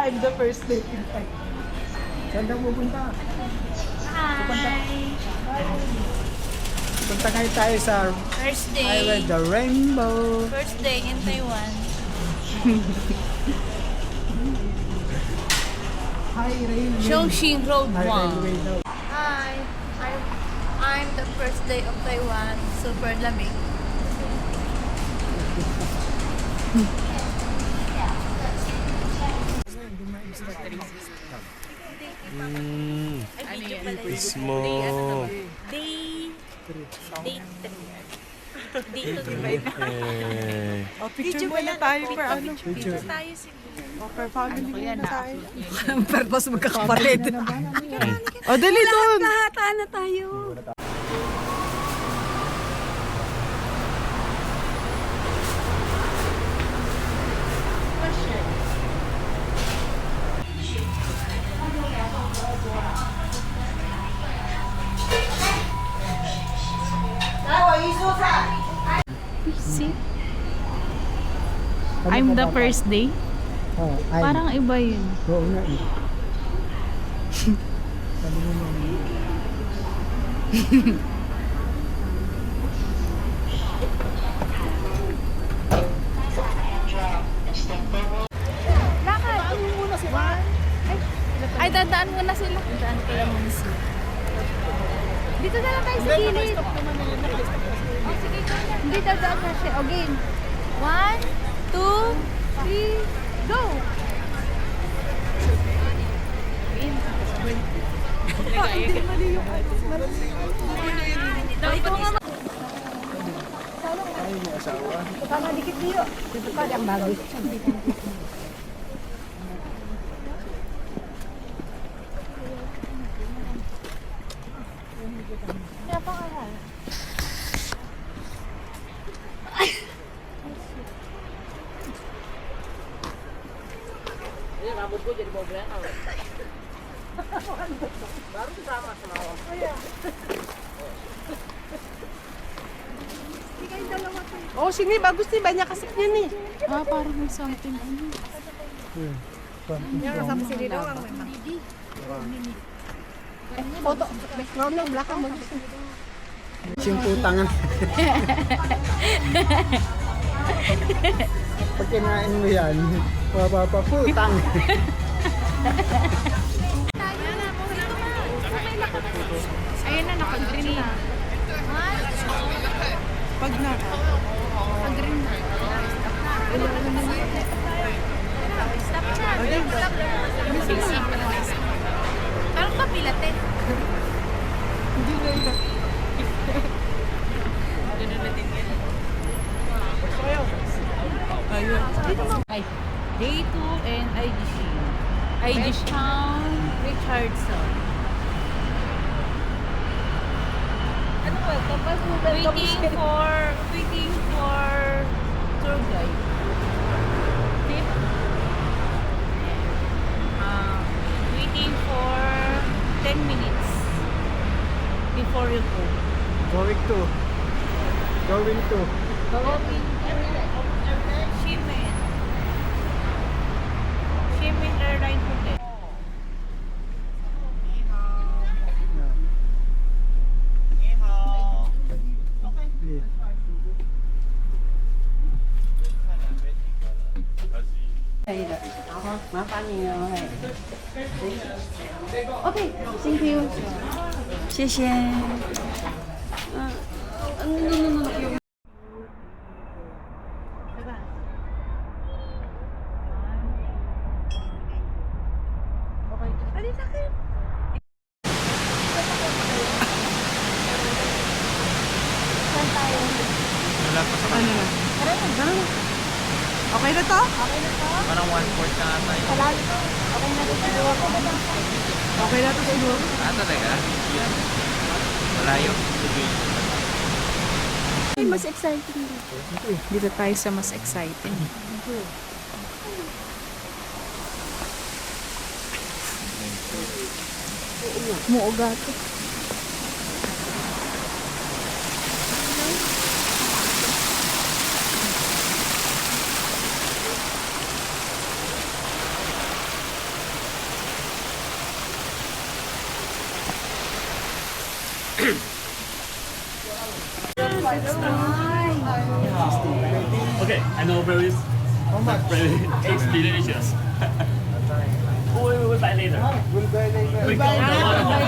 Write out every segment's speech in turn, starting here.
I'm the first day in Taiwan. Saan daw pupunta? Hi! Punta ngayon tayo sa First day. Island the Rainbow. First day in Taiwan. Hi, Railway. Chongqing Road Hi, 1. Railway daw. Hi! I'm the first day of Taiwan. Super lamig. Ay, video pala yun. Mismo. Day 3. Day 2. Eh. Oh, picture muna tayo per ano? Picture tayo siguro. Oh, per family muna tayo. Per mas magkakapalit. O, dali doon. Kahata na tayo. See? I'm the first day? Oh, ay. Parang iba yun. Oo nga eh. Sabi mo naman. Lakad. Ay, dadaan muna sila. Dadaan pala muna sila. Dito na lang tayo sa gilid. Oh, sige. Hindi, dadaan na siya. O, game. 1, 2, 3, go! Hindi mali yung ano. Ito nga. Ay, may asawa. Tama, dikit niyo. Dito pa, ang bago. Kaya pa nga. Rambut gue jadi bau berenang. Baru sama sama. Oh, sini bagus nih, banyak asapnya nih. Ah, parang may something. Ano? Sampai sini doang memang. Foto, background belakang bagus. Simpu tangan. Pag kinain mo yan, mapapaputang. Ayun na, naka-green na. Pag na. Naka-green na. Parang kapilat eh. Hindi na yun. Ay, day 2 and IGC. IGC Town, Richardson. Ano ba? Tapos mo ba? Waiting for tour guide. Waiting for 10 minutes before you go. Going to. Going to Ximen. Ximen Airline Hotel. Okay, thank you. 谢谢。Wala pa sa kanila. Okay na to? Parang 1/4 na ata yun. Okay na to siguro. Ah, talaga? Malayo. Mas exciting dito. Dito tayo sa mas exciting. Muuga to. Okay, I know very, it's delicious. We'll buy later. We go on the waterfall.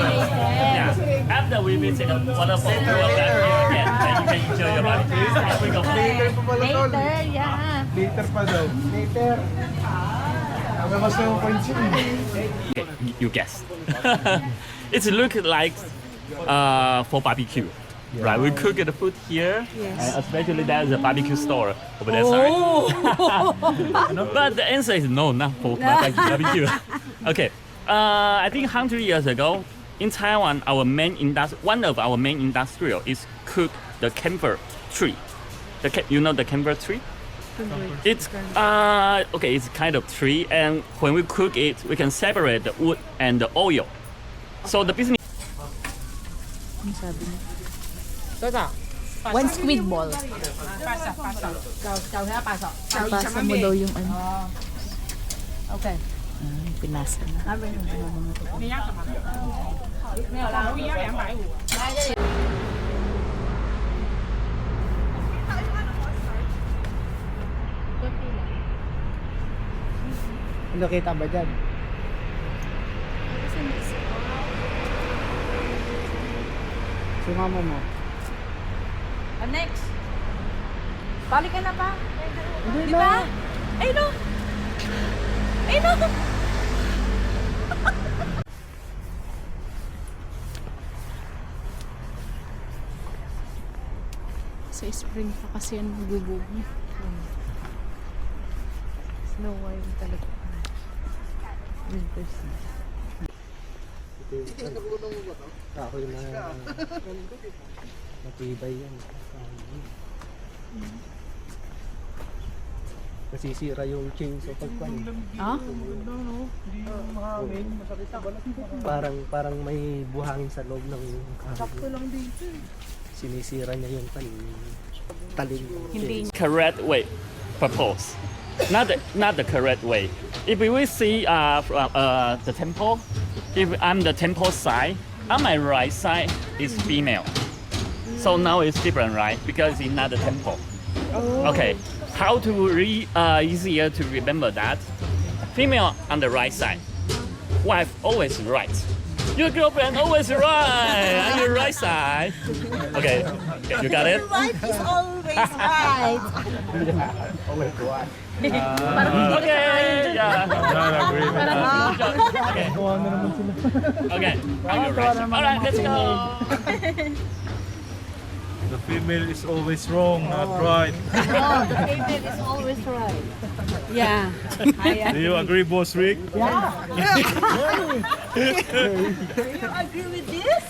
Yeah. After we visit the waterfall, we will back here again. Then you can enjoy your barbecue. And we go. Later, yeah. Later pa daw. Later. Ang mas na yung points yun. Okay, you guess. It looks like for barbecue. Right, we cook the food here, and especially there's a barbecue store over there side. But the answer is no, not for barbecue. Okay, I think 100 years ago in Taiwan, one of our main industrial is cook the camphor tree. You know the camphor tree? It's okay. It's kind of tree, and when we cook it, we can separate the wood and the oil. So the business. Ang sabi niya. One squid ball. Pasa mo daw yung ano. Okay. Pinasa na. Ano kita ba dyan? Sumama mo. Next. Balik ka na pa. Di ba? Ay no. Ay no. Sa spring pa kasi yan magbubog. Snow white talaga. Winter season. Kahoy na matibay yan. Nasisira yung chainsaw pagpan. Ah? Parang may buhangin sa loob ng kahoy. Sinisira niya yung talim. Hindi. Correct way propose. Not the correct way. If we see the temple, if I'm the temple side, on my right side is female. So now it's different, right? Because it's not the temple. Okay. How to easier to remember that? Female on the right side. Wife always right. Your girlfriend always right on your right side. Okay, you got it? Wife is always right. Okay, yeah. Okay. Okay, on your right side. All right, let's go. The female is always wrong, not right. Oh, the female is always right. Yeah. Do you agree, Boss Rick? Do you agree with this?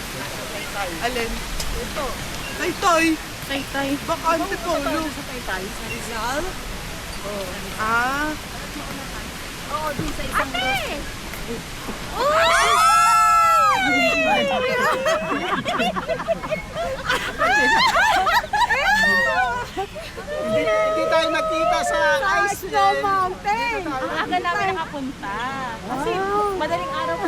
Suspension brake. Alin? Ito. Taytay. Tay-tay. Bakante po. Sa taytay. Sa Rizal. Ah. Oo, dun sa isang Ate! Hindi tayo nakita sa ice Mountain. Ang aga namin nakapunta. Kasi madaling araw pa.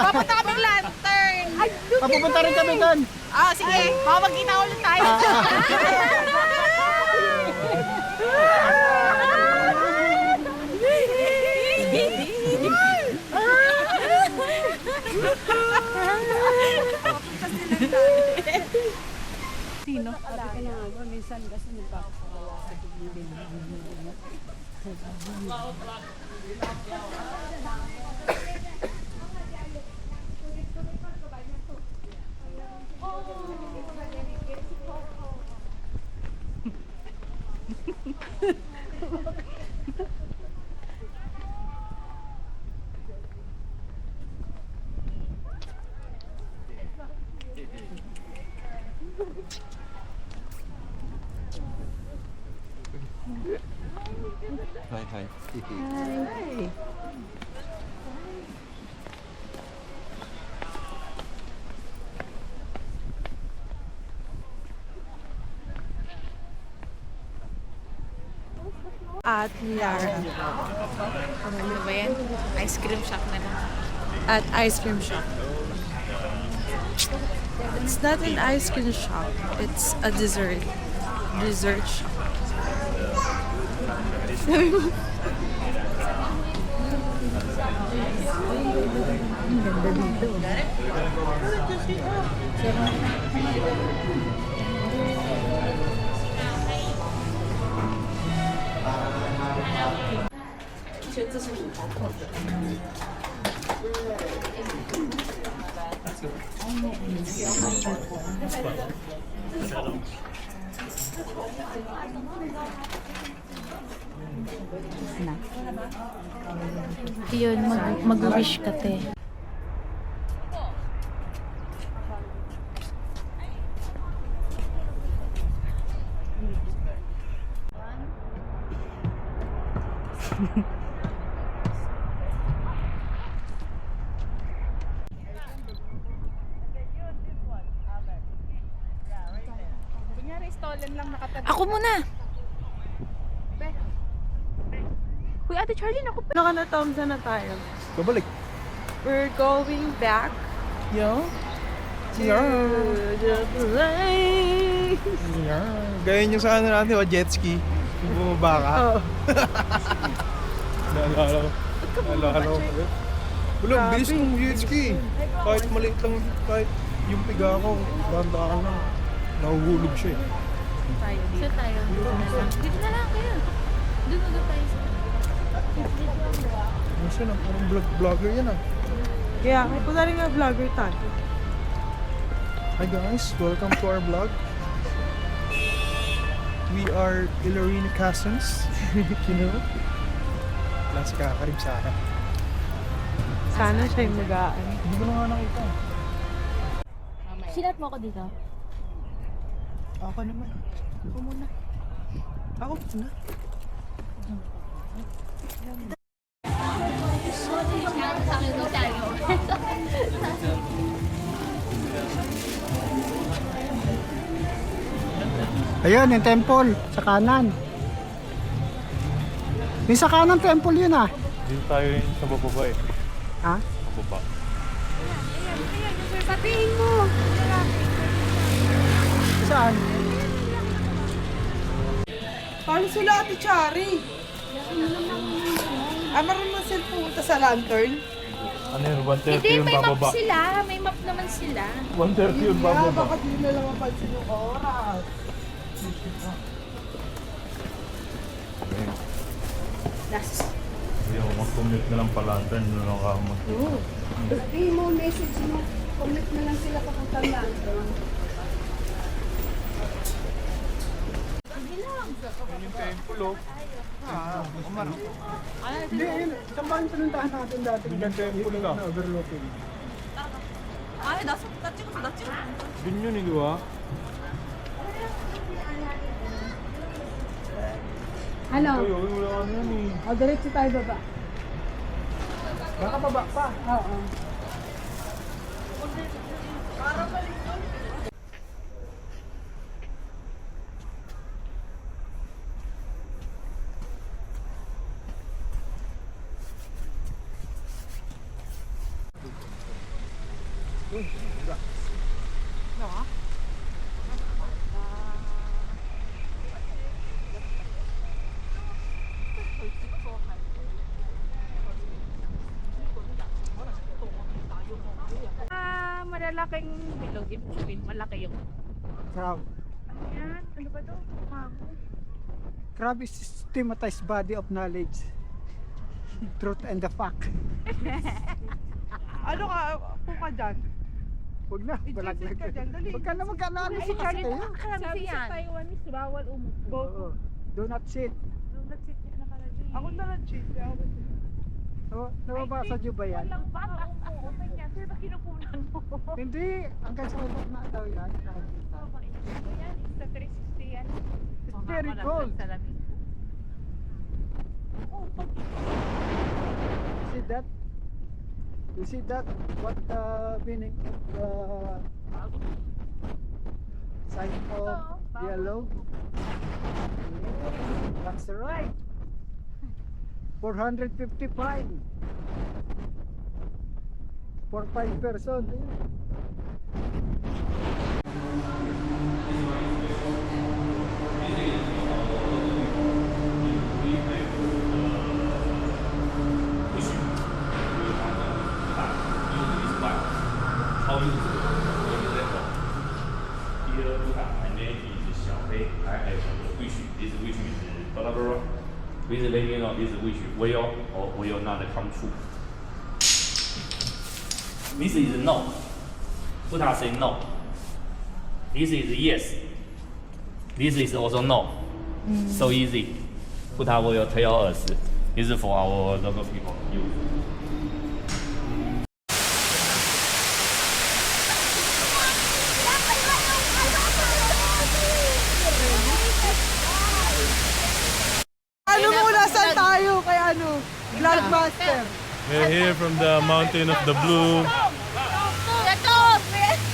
Papunta kaming lantern. Papupunta rin kami doon. Ah, sige. Baka magkita ulit tayo. Sino? Minsan kasi nagpapagawa sa tubig. Hi, hi. At Lara. Ano ba yan? Ice cream shop na lang. At ice cream shop. It's not an ice cream shop. It's a dessert. Dessert shop. Yun, mag-wish ka, te. Ako muna! Uy, Ate Charlene, ako pa. Ano ka na, Tom? Saan na tayo? Babalik. We're going back. Yeah. To the place. Yeah. Gaya nyo sa ano natin, jet ski. Kung bumaba ka. Oh. Naalala ko. Naalala ko. Wala, ang bilis ng jet ski. Kahit maliit lang, kahit yung piga ko, banda ka na. Nahuhulog siya eh. So tayo, dito na lang. Dito na lang kayo. Doon tayo sa... Ano siya na, parang vlogger yan ah. Kaya, kung rin nga vlogger tayo. Hi guys, welcome to our vlog. We are Ilarina Cousins. You know? Plus kakarib sa akin. Sana siya yung magaan. Hindi ko na nga nakita. Sinat mo ako dito? Ako naman. Ako muna. Ako muna. Ayun, yung temple, sa kanan. Yung sa kanan temple yun ah. Dito tayo yun sa bababa eh. Ha? Bababa. Sabihin mo! Saan? Paano sila, Ate Chari? Maroon mo sila pumunta sa lantern? Ano yun? 130 Hindi, yung may map bababa. sila. May map naman sila. 130 yung bababa. Bakit hindi na lang mapansin yung oras? Hindi ako mag-commute na lang pala. Turn na lang ako mag Sabihin mo, message mo. Commit na lang sila papunta lang. Yung temple oh. Umano. Hindi, yun. Saan ba yung pinuntahan natin dati? Yung temple lang. Overlooking. Dun yun eh, di ba? Ano? Ay, wala ka na yan eh. O, diretso tayo baba. Baka baba pa. Oo. Malalaking bilog. Ibig sabihin, malaki yung... Crab. Yan, ano ba to? Mango. Crab is systematized body of knowledge. Truth and the fact. Ano ka? Kung ka dyan? Huwag na, balaglag. ka dyan, dali. Huwag ka na magkano Si Charlie, kayo. sabi sa Taiwanese, bawal umupo. Do not sit. So, that's it. Nababasa niyo ba yan? Walang bata. Open yan. Sir, ba kinukunan mo? Hindi, hanggang sa ubok na daw yan. Yan, Insta 360 yan. It's very cold. See that? You see that? What the meaning of the sign of yellow? That's right. 450 fine. For 5 person. With letting you know this which will or will not come true. This is no. Put us say no. This is yes. This is also no. So easy. Put will tell us. This is for our local people use. Ano muna, saan tayo kay ano? Vlogmaster. We're here from the Mountain of the Blue.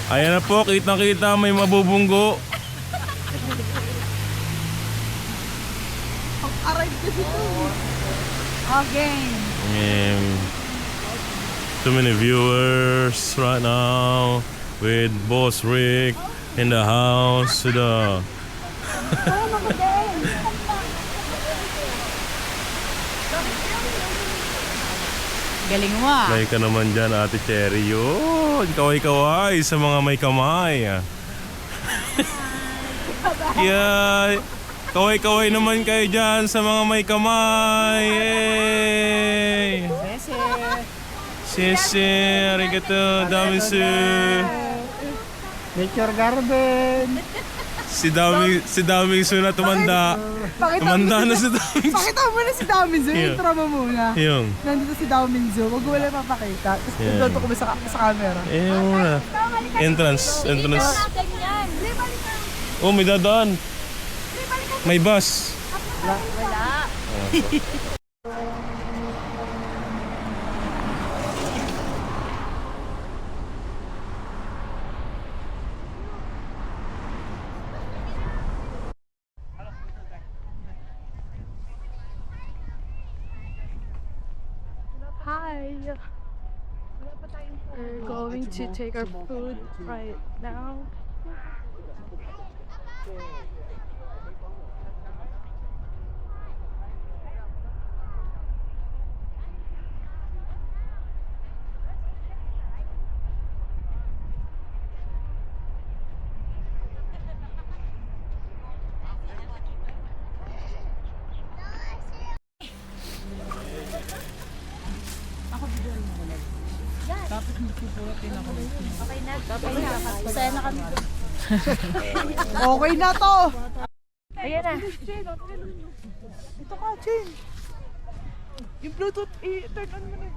Ayan na po, kitang-kita may mabubunggo. Arrive kasi ito. Okay. Too many viewers right now with Boss Rick in the house. Galing mo ah. Play ka naman dyan, Ate Cherry. Yun, kaway-kaway sa mga may kamay. Yeah, kaway-kaway naman kayo dyan sa mga may kamay. Yay! Sese, arigato, damisu. Nature Garden. Si Daming Su na tumanda. Tumanda na si Daming Su. Pakita mo na si Daminzo. Yeah. Intro mo muna. Yung. Nandito si Daminzo. Huwag mo lang papakita. Tapos tututo ko ba sa camera. Muna. Entrance. Oh, may dadaan. May bus. Wala. Hi. We're going to take our food right now. Okay na to. Ayan na. Ito ka, Chin. Yung Bluetooth, i-turn on mo na.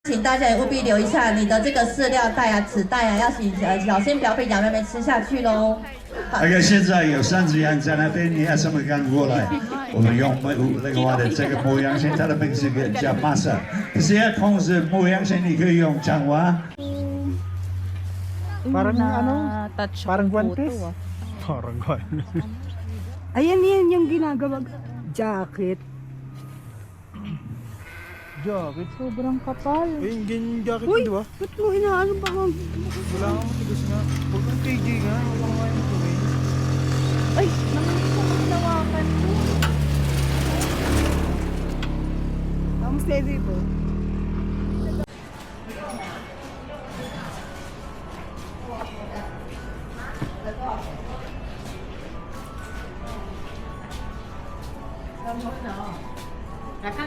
请大家也务必留意一下你的这个饲料袋啊、纸袋啊，要小心不要被羊妹妹吃下去喽。 OK， 现在有3只羊在那边，你要什么羊过来？我们用另外的这个牧羊犬，它的名字叫 Masa。这些控制牧羊犬，你可以用讲话。Parang ano? Parang guantes. Parang gano'n. Ayan yan yung ginagawa. Jacket. Jacket? Sobrang kapal. Eh, yung ganyan jacket Uy, di ba? ba't mo inaano pa? Wala akong Huwag kang KJ nga. Huwag kang ano gawin. Ay, nanginig ko magtawakan ko. Ang steady po.看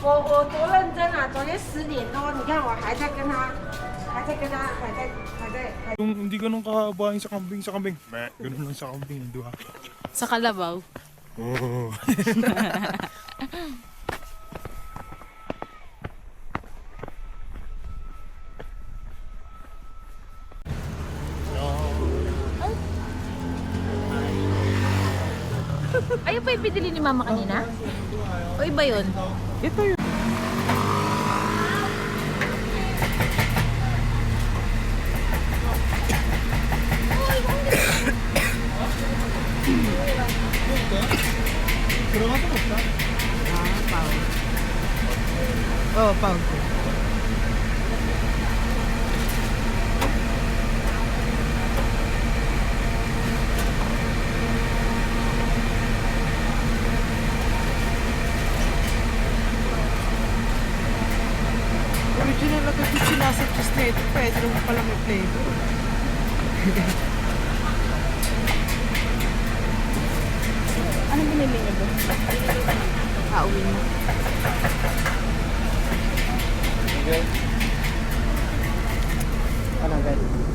我多认真啊！昨天10点多，你看我还在跟他，还在。 Yung hindi ganun kahaba yung sa kambing. Ganun lang sa kambing, di ba? Sa kalabaw. Oo. Ayun pa yung pinili ni Mama kanina? O iba yun? Ito yun. Oh, pau. Original na kasi sinasabjus na ito. Pwede naman pala may flavor. Anong binili niyo ba? Pauwi mo. Anong ganun?